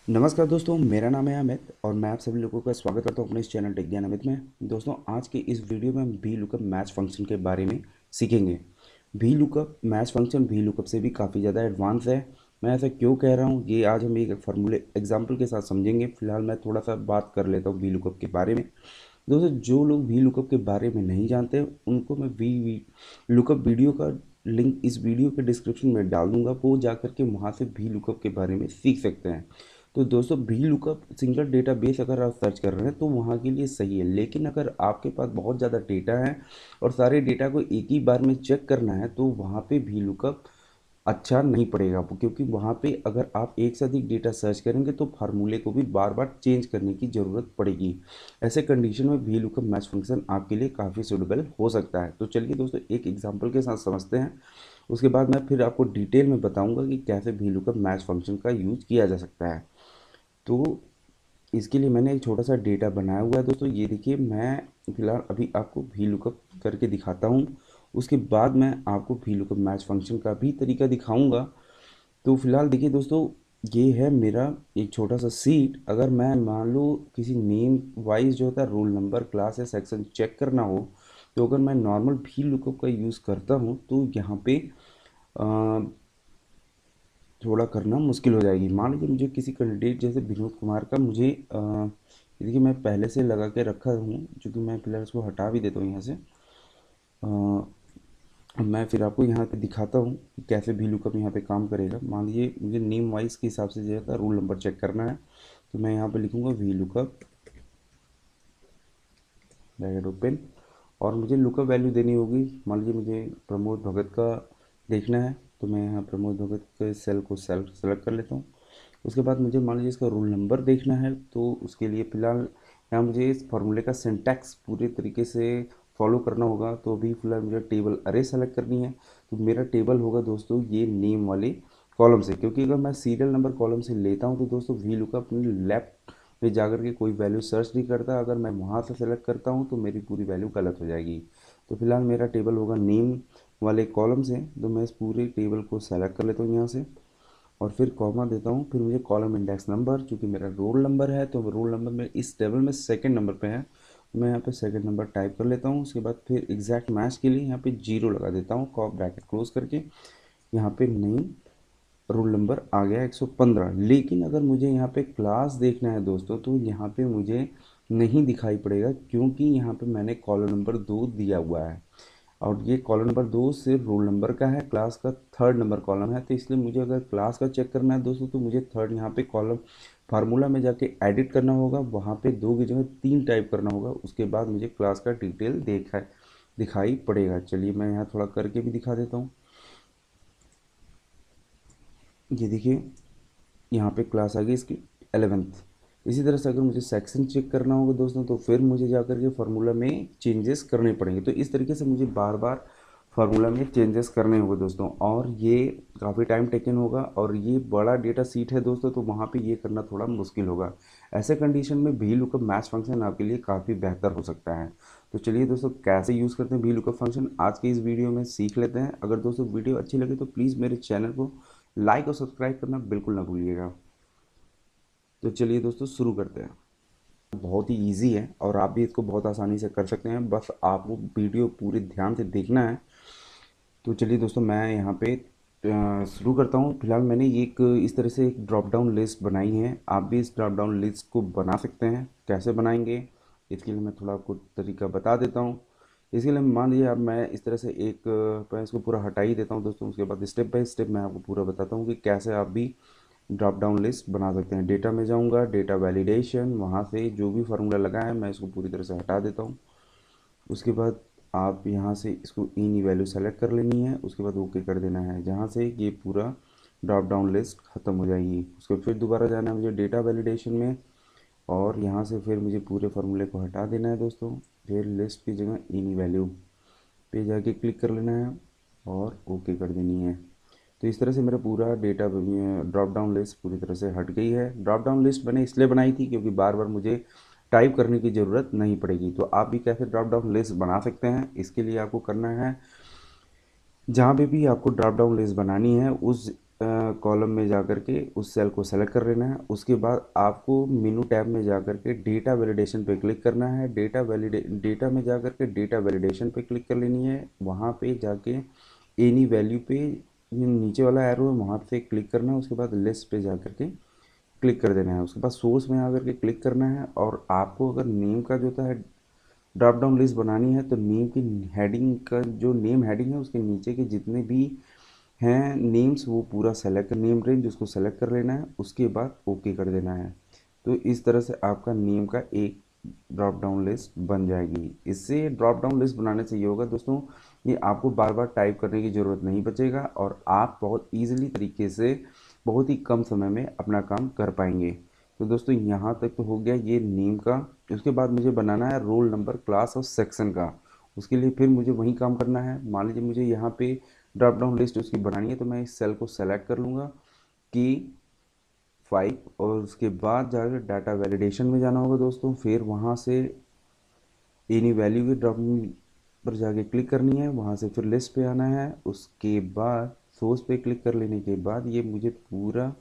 नमस्कार दोस्तों, मेरा नाम है अमित और मैं आप सभी लोगों का स्वागत करता हूं अपने इस चैनल टेक ज्ञान अमित में। दोस्तों, आज की इस वीडियो में हम वी लुकअप मैच फंक्शन के बारे में सीखेंगे। We lookup match function V lookup से भी काफ़ी ज़्यादा एडवांस है। मैं ऐसा क्यों कह रहा हूं, ये आज हम एक फार्मूले एग्जाम्पल के साथ समझेंगे। फिलहाल मैं थोड़ा सा बात कर लेता हूँ वी लुकअप के बारे में। दोस्तों, जो लोग वी लुकअप के बारे में नहीं जानते उनको मैं वी लुकअप वीडियो का लिंक इस वीडियो के डिस्क्रिप्शन में डाल दूंगा, वो जा करके वहाँ से वी लुकअप के बारे में सीख सकते हैं। तो दोस्तों, वी लुकअप सिंगल डेटाबेस अगर आप सर्च कर रहे हैं तो वहाँ के लिए सही है, लेकिन अगर आपके पास बहुत ज़्यादा डेटा है और सारे डेटा को एक ही बार में चेक करना है तो वहाँ पे वी लुकअप अच्छा नहीं पड़ेगा, क्योंकि वहाँ पे अगर आप एक से अधिक डेटा सर्च करेंगे तो फार्मूले को भी बार बार चेंज करने की ज़रूरत पड़ेगी। ऐसे कंडीशन में वी लुकअप मैच फंक्शन आपके लिए काफ़ी सूटेबल हो सकता है। तो चलिए दोस्तों, एक एग्जांपल के साथ समझते हैं। उसके बाद मैं फिर आपको डिटेल में बताऊंगा कि कैसे वी लुकअप मैच फंक्शन का यूज़ किया जा सकता है। तो इसके लिए मैंने एक छोटा सा डेटा बनाया हुआ है। दोस्तों, ये देखिए, मैं फ़िलहाल अभी आपको वी लुकअप करके दिखाता हूँ। उसके बाद मैं आपको वी लुकअप मैच फंक्शन का भी तरीका दिखाऊंगा। तो फिलहाल देखिए दोस्तों, ये है मेरा एक छोटा सा सीट। अगर मैं मान लो किसी नेम वाइज जो होता है रोल नंबर क्लास या सेक्शन चेक करना हो, तो अगर मैं नॉर्मल वी लुकअप का यूज़ करता हूँ तो यहाँ पे थोड़ा करना मुश्किल हो जाएगी। मान लीजिए मुझे किसी कैंडिडेट जैसे विनोद कुमार का मुझे देखिए मैं पहले से लगा के रखा हूँ, क्योंकि मैं फिलहाल इसको हटा भी देता हूँ यहाँ से। मैं फिर आपको यहाँ पे दिखाता हूँ कि कैसे वी लुकअप यहाँ पे काम करेगा। मान लीजिए मुझे नेम वाइज के हिसाब से जो है रोल नंबर चेक करना है, तो मैं यहाँ पे लिखूँगा वी लुकअप ब्रैकेट ओपन, और मुझे लुकअप वैल्यू देनी होगी। मान लीजिए मुझे प्रमोद भगत का देखना है, तो मैं यहाँ प्रमोद भगत के सेल को सेलेक्ट कर लेता हूँ। उसके बाद मुझे मान लीजिए इसका रोल नंबर देखना है, तो उसके लिए फ़िलहाल यहाँ मुझे इस फार्मूले का सिंटैक्स पूरे तरीके से फॉलो करना होगा। तो अभी फ़िलहाल मुझे टेबल अरे सेलेक्ट करनी है। तो मेरा टेबल होगा दोस्तों ये नेम वाले कॉलम से, क्योंकि अगर मैं सीरियल नंबर कॉलम से लेता हूँ तो दोस्तों वी लुकअप अपनी लेफ्ट में जाकर के कोई वैल्यू सर्च नहीं करता। अगर मैं वहाँ से सेलेक्ट करता हूँ तो मेरी पूरी वैल्यू गलत हो जाएगी। तो फिलहाल मेरा टेबल होगा नेम वाले कॉलम से, तो मैं इस पूरे टेबल को सेलेक्ट कर लेता हूँ यहाँ से, और फिर कॉमा देता हूँ। फिर मुझे कॉलम इंडेक्स नंबर, क्योंकि मेरा रोल नंबर है तो रोल नंबर में इस टेबल में सेकंड नंबर पे है, तो मैं यहाँ पे सेकंड नंबर टाइप कर लेता हूँ। उसके बाद फिर एग्जैक्ट मैच के लिए यहाँ पे जीरो लगा देता हूँ, कॉप ब्रैकेट क्लोज करके। यहाँ पे नहीं, रोल नंबर आ गया 115। लेकिन अगर मुझे यहाँ पे क्लास देखना है दोस्तों, तो यहाँ पे मुझे नहीं दिखाई पड़ेगा, क्योंकि यहाँ पे मैंने कॉलम नंबर 2 दिया हुआ है, और ये कॉलम नंबर 2 सिर्फ रोल नंबर का है, क्लास का थर्ड नंबर कॉलम है। तो इसलिए मुझे अगर क्लास का चेक करना है दोस्तों, तो मुझे थर्ड यहाँ पे कॉलम फार्मूला में जाके एडिट करना होगा, वहाँ पे 2 की जगह 3 टाइप करना होगा। उसके बाद मुझे क्लास का डिटेल दिखाई पड़ेगा। चलिए मैं यहाँ थोड़ा करके भी दिखा देता हूँ। ये देखिए, यहाँ पे क्लास आ गई इसकी 11th। इसी तरह से अगर मुझे सेक्शन चेक करना होगा दोस्तों, तो फिर मुझे जाकर के फार्मूला में चेंजेस करने पड़ेंगे। तो इस तरीके से मुझे बार बार फार्मूला में चेंजेस करने होंगे दोस्तों, और ये काफ़ी टाइम टेकन होगा, और ये बड़ा डेटा सीट है दोस्तों, तो वहाँ पे ये करना थोड़ा मुश्किल होगा। ऐसे कंडीशन में वी लुकअप मैच फंक्शन आपके लिए काफ़ी बेहतर हो सकता है। तो चलिए दोस्तों, कैसे यूज़ करते हैं वी लुकअप फंक्शन आज के इस वीडियो में सीख लेते हैं। अगर दोस्तों वीडियो अच्छी लगे तो प्लीज़ मेरे चैनल को लाइक और सब्सक्राइब करना बिल्कुल ना भूलिएगा। तो चलिए दोस्तों, शुरू करते हैं। बहुत ही इजी है और आप भी इसको बहुत आसानी से कर सकते हैं, बस आपको वीडियो पूरे ध्यान से देखना है। तो चलिए दोस्तों, मैं यहाँ पे शुरू करता हूँ। फिलहाल मैंने एक इस तरह से एक ड्रॉप डाउन लिस्ट बनाई है। आप भी इस ड्रॉप डाउन लिस्ट को बना सकते हैं। कैसे बनाएंगे, इसके लिए मैं थोड़ा आपको तरीका बता देता हूँ। इसके लिए मान लीजिए अब मैं इस तरह से एक मैं इसको पूरा हटा ही देता हूँ दोस्तों। उसके बाद स्टेप बाय स्टेप मैं आपको पूरा बताता हूँ कि कैसे आप भी ड्रॉप डाउन लिस्ट बना सकते हैं। डेटा में जाऊँगा, डेटा वैलिडेशन, वहाँ से जो भी फार्मूला लगा है मैं इसको पूरी तरह से हटा देता हूँ। उसके बाद आप यहाँ से इसको इन वैल्यू सेलेक्ट कर लेनी है। उसके बाद ओके कर देना है, जहाँ से ये पूरा ड्रॉप डाउन लिस्ट ख़त्म हो जाएगी। उसके फिर दोबारा जाना है मुझे डेटा वैलिडेशन में, और यहाँ से फिर मुझे पूरे फार्मूले को हटा देना है दोस्तों। फिर लिस्ट की जगह इन वैल्यू पे जाके क्लिक कर लेना है और ओके कर देनी है। तो इस तरह से मेरा पूरा डेटा ड्रॉप डाउन लिस्ट पूरी तरह से हट गई है। ड्रॉप डाउन लिस्ट मैंने इसलिए बनाई थी क्योंकि बार बार मुझे टाइप करने की ज़रूरत नहीं पड़ेगी। तो आप भी कैसे ड्रॉप डाउन लिस्ट बना सकते हैं, इसके लिए आपको करना है, जहाँ पे भी आपको ड्रॉप डाउन लिस्ट बनानी है उस कॉलम में जा कर के उस सेल को सेलेक्ट कर लेना है। उसके बाद आपको मेनू टैब में जा कर के डेटा वैलिडेशन पे क्लिक करना है। डेटा में जा कर के डेटा वैलिडेशन पे क्लिक कर लेनी है। वहाँ पे जाके एनी वैल्यू पे ये नीचे वाला एरो है वहाँ पे क्लिक करना है। उसके बाद लिस्ट पे जा कर के क्लिक कर देना है। उसके बाद सोर्स में आकर के क्लिक करना है। और आपको अगर नेम का जो होता है ड्रॉप डाउन लिस्ट बनानी है तो नेम की हेडिंग का जो नेम हेडिंग है उसके नीचे के जितने भी हैं नेम्स वो पूरा सेलेक्ट नेम रेंज उसको सेलेक्ट कर लेना है। उसके बाद ओके कर देना है। तो इस तरह से आपका नेम का एक ड्रॉप डाउन लिस्ट बन जाएगी। इससे ड्रॉप डाउन लिस्ट बनाने से ये होगा दोस्तों, ये आपको बार बार टाइप करने की ज़रूरत नहीं बचेगा और आप बहुत ईजिली तरीके से बहुत ही कम समय में अपना काम कर पाएंगे। तो दोस्तों यहाँ तक तो हो गया ये नेम का। उसके बाद मुझे बनाना है रोल नंबर क्लास और सेक्शन का। उसके लिए फिर मुझे वही काम करना है। मान लीजिए मुझे यहाँ पे ड्रॉप डाउन लिस्ट उसकी बनानी है तो मैं इस सेल को सेलेक्ट कर लूँगा कि 5 और उसके बाद जाकर डाटा वैलिडेशन में जाना होगा दोस्तों। फिर वहाँ से एनी वैल्यू की ड्रॉप पर जाके क्लिक करनी है। वहाँ से फिर लिस्ट पे आना है। उसके बाद सोर्स पे क्लिक कर लेने के बाद ये मुझे पूरा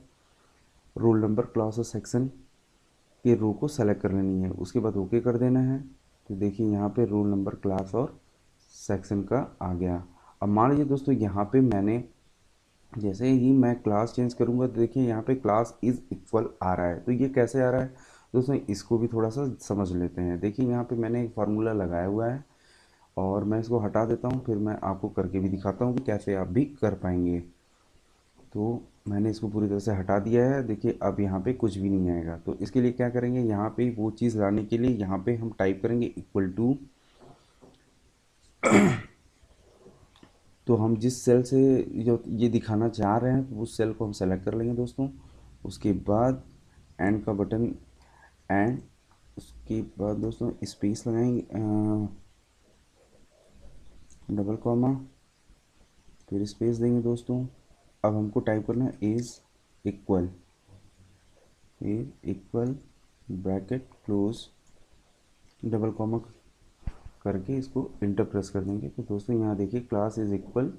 रोल नंबर क्लास और सेक्शन के रो को सेलेक्ट कर लेनी है। उसके बाद ओके कर देना है। तो देखिए यहाँ पे रोल नंबर क्लास और सेक्शन का आ गया। अब मान लीजिए दोस्तों यहाँ पे मैंने जैसे ही मैं क्लास चेंज करूँगा तो देखिए यहाँ पे क्लास इज़ इक्वल आ रहा है। तो ये कैसे आ रहा है दोस्तों, इसको भी थोड़ा सा समझ लेते हैं। देखिए यहाँ पे मैंने एक फार्मूला लगाया हुआ है और मैं इसको हटा देता हूँ। फिर मैं आपको करके भी दिखाता हूँ कि कैसे आप भी कर पाएंगे। तो मैंने इसको पूरी तरह से हटा दिया है। देखिए अब यहाँ पे कुछ भी नहीं आएगा। तो इसके लिए क्या करेंगे, यहाँ पे वो चीज़ लाने के लिए यहाँ पे हम टाइप करेंगे इक्वल टू। तो हम जिस सेल से जो ये दिखाना चाह रहे हैं उस सेल को हम सेलेक्ट कर लेंगे दोस्तों। उसके बाद एंड का बटन एंड उसके बाद दोस्तों स्पेस लगाएंगे, डबल कॉमा, फिर स्पेस देंगे दोस्तों। अब हमको टाइप करना है is equal bracket close double comma करके इसको इंटर प्रेस कर देंगे। तो दोस्तों यहाँ देखिए क्लास इज़ इक्वल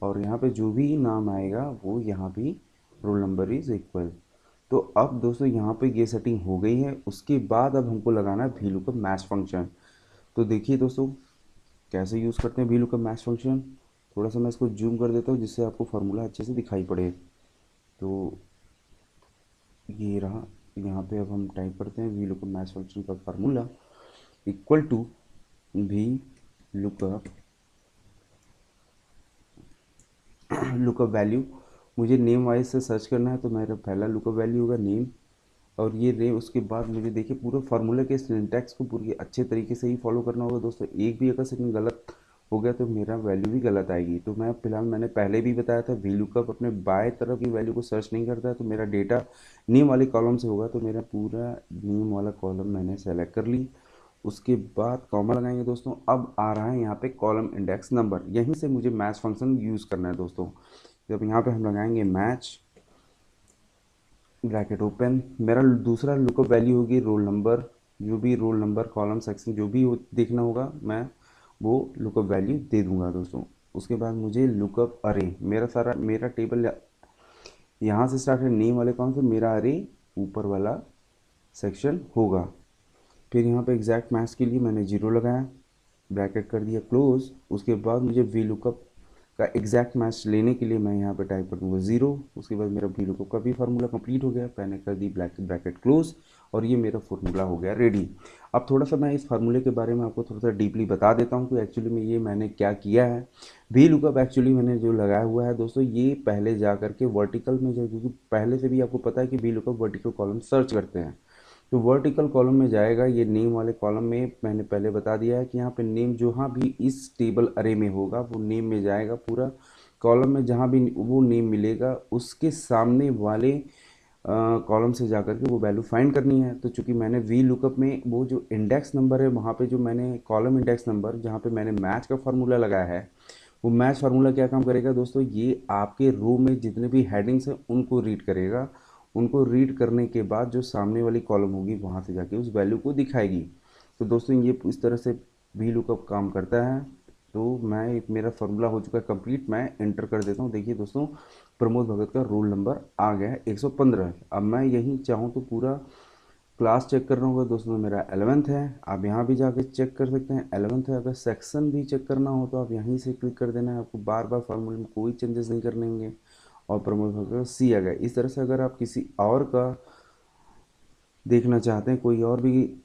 और यहाँ पे जो भी नाम आएगा वो यहाँ भी रोल नंबर इज़ इक्वल। तो अब दोस्तों यहाँ पे ये सेटिंग हो गई है। उसके बाद अब हमको लगाना है वी लुकअप मैच फंक्शन। तो देखिए दोस्तों कैसे यूज़ करते हैं वी लुकअप मैच फंक्शन। थोड़ा सा मैं इसको जूम कर देता हूँ जिससे आपको फार्मूला अच्छे से दिखाई पड़े। तो ये रहा। यहाँ पे अब हम टाइप करते हैं वी लुकअप मैच फंक्शन का formula equal to V lookup lookup value. मुझे नेम वाइज से सर्च करना है तो मेरा पहला लुकअप वैल्यू होगा नेम और ये नेम। उसके बाद मुझे देखिए पूरे फार्मूले के सिंटैक्स को पूरी अच्छे तरीके से ही फॉलो करना होगा दोस्तों। एक भी अगर सेकंड गलत हो गया तो मेरा वैल्यू भी गलत आएगी। तो मैं फिलहाल मैंने पहले भी बताया था वी लुकअप अपने बाएं तरफ की वैल्यू को सर्च नहीं करता है। तो मेरा डेटा नेम वाले कॉलम से होगा। तो मेरा पूरा नेम वाला कॉलम मैंने सेलेक्ट कर ली। उसके बाद कॉमा लगाएंगे दोस्तों। अब आ रहा है यहाँ पे कॉलम इंडेक्स नंबर। यहीं से मुझे मैच फंक्शन यूज़ करना है दोस्तों। जब यहाँ पे हम लगाएंगे मैच ब्रैकेट ओपन, मेरा दूसरा लुकअप वैल्यू होगी रोल नंबर। जो भी रोल नंबर कॉलम सेक्शन जो भी देखना होगा मैं वो लुकअप वैल्यू दे दूंगा दोस्तों। उसके बाद मुझे लुकअप अरे, मेरा टेबल यहाँ से स्टार्ट है नेम वाले कॉलम से, मेरा अरे ऊपर वाला सेक्शन होगा। फिर यहाँ पे एग्जैक्ट मैच के लिए मैंने जीरो लगाया, ब्रैकेट कर दिया क्लोज। उसके बाद मुझे वी लुकअप का एग्जैक्ट मैच लेने के लिए मैं यहाँ पे टाइप कर दूँगा ज़ीरो। उसके बाद मेरा वी लुकअप का भी फार्मूला कंप्लीट हो गया। मैंने कर दी ब्रैकेट क्लोज और ये मेरा फार्मूला हो गया रेडी। अब थोड़ा सा मैं इस फार्मूले के बारे में आपको थोड़ा सा डीपली बता देता हूँ कि एक्चुअली में ये मैंने क्या किया है। वी लुकअप एक्चुअली मैंने जो लगाया हुआ है दोस्तों, ये पहले जा करके वर्टिकल में जो, क्योंकि पहले से भी आपको पता है कि V lookup vertical column search करते हैं। तो वर्टिकल कॉलम में जाएगा। ये नेम वाले कॉलम में मैंने पहले बता दिया है कि यहाँ पे नेम जहाँ भी इस टेबल अरे में होगा वो नेम में जाएगा। पूरा कॉलम में जहाँ भी वो नेम मिलेगा उसके सामने वाले कॉलम से जाकर के वो वैल्यू फाइंड करनी है। तो चूंकि मैंने वी लुकअप में वो जो इंडेक्स नंबर है वहाँ पे जो मैंने कॉलम इंडेक्स नंबर जहाँ पे मैंने मैच का फार्मूला लगाया है, वो मैच फार्मूला क्या काम करेगा दोस्तों, ये आपके रो में जितने भी हेडिंग्स हैं उनको रीड करेगा। उनको रीड करने के बाद जो सामने वाली कॉलम होगी वहाँ से जाके उस वैल्यू को दिखाएगी। तो दोस्तों ये इस तरह से वी लुकअप काम करता है। तो मैं मेरा फार्मूला हो चुका है कंप्लीट, मैं एंटर कर देता हूँ। देखिए दोस्तों, प्रमोद भगत का रोल नंबर आ गया है 115। अब मैं यहीं चाहूँ तो पूरा क्लास चेक करना होगा दोस्तों, मेरा 11th है। आप यहाँ भी जाके चेक कर सकते हैं 11th है। अगर सेक्शन भी चेक करना हो तो आप यहीं से क्लिक कर देना है, आपको बार बार फार्मूले में कोई चेंजेस नहीं करने होंगे। और प्रमोद भगत का सी आ गया। इस तरह से अगर आप किसी और का देखना चाहते हैं, कोई और भी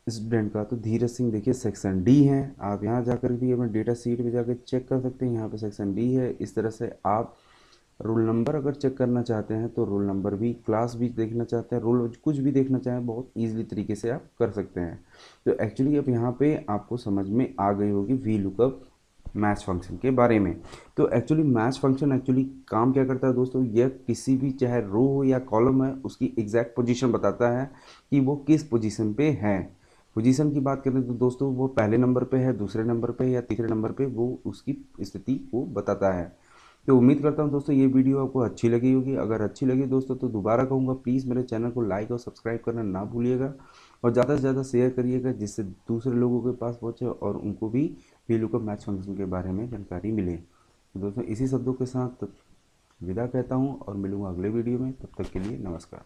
स्टूडेंट का, तो धीरज सिंह देखिए सेक्शन डी है। आप यहाँ जाकर भी अपने डेटा सीट पे जाकर चेक कर सकते हैं, यहाँ पे सेक्शन डी है। इस तरह से आप रोल नंबर अगर चेक करना चाहते हैं तो रोल नंबर भी, क्लास भी देखना चाहते हैं, रोल कुछ भी देखना चाहें, बहुत ईजिली तरीके से आप कर सकते हैं। तो एक्चुअली अब यहाँ पे आपको समझ में आ गई होगी वी लुकअप मैच फंक्शन के बारे में। तो एक्चुअली मैच फंक्शन एक्चुअली काम क्या करता है दोस्तों, यह किसी भी चाहे रो हो या कॉलम है उसकी एग्जैक्ट पोजीशन बताता है कि वो किस पोजीशन पे है। पोजीशन की बात करें तो दोस्तों वो पहले नंबर पे है, दूसरे नंबर पे या तीसरे नंबर पे, वो उसकी स्थिति को बताता है। तो उम्मीद करता हूँ दोस्तों ये वीडियो आपको अच्छी लगी होगी। अगर अच्छी लगी दोस्तों तो दोबारा कहूँगा, प्लीज़ मेरे चैनल को लाइक और सब्सक्राइब करना ना भूलिएगा, और ज़्यादा से ज़्यादा शेयर करिएगा जिससे दूसरे लोगों के पास पहुँचे और उनको भी वीलुकअप मैच फंक्शन के बारे में जानकारी मिले। तो दोस्तों इसी शब्दों के साथ विदा कहता हूँ और मिलूँगा अगले वीडियो में। तब तक के लिए नमस्कार।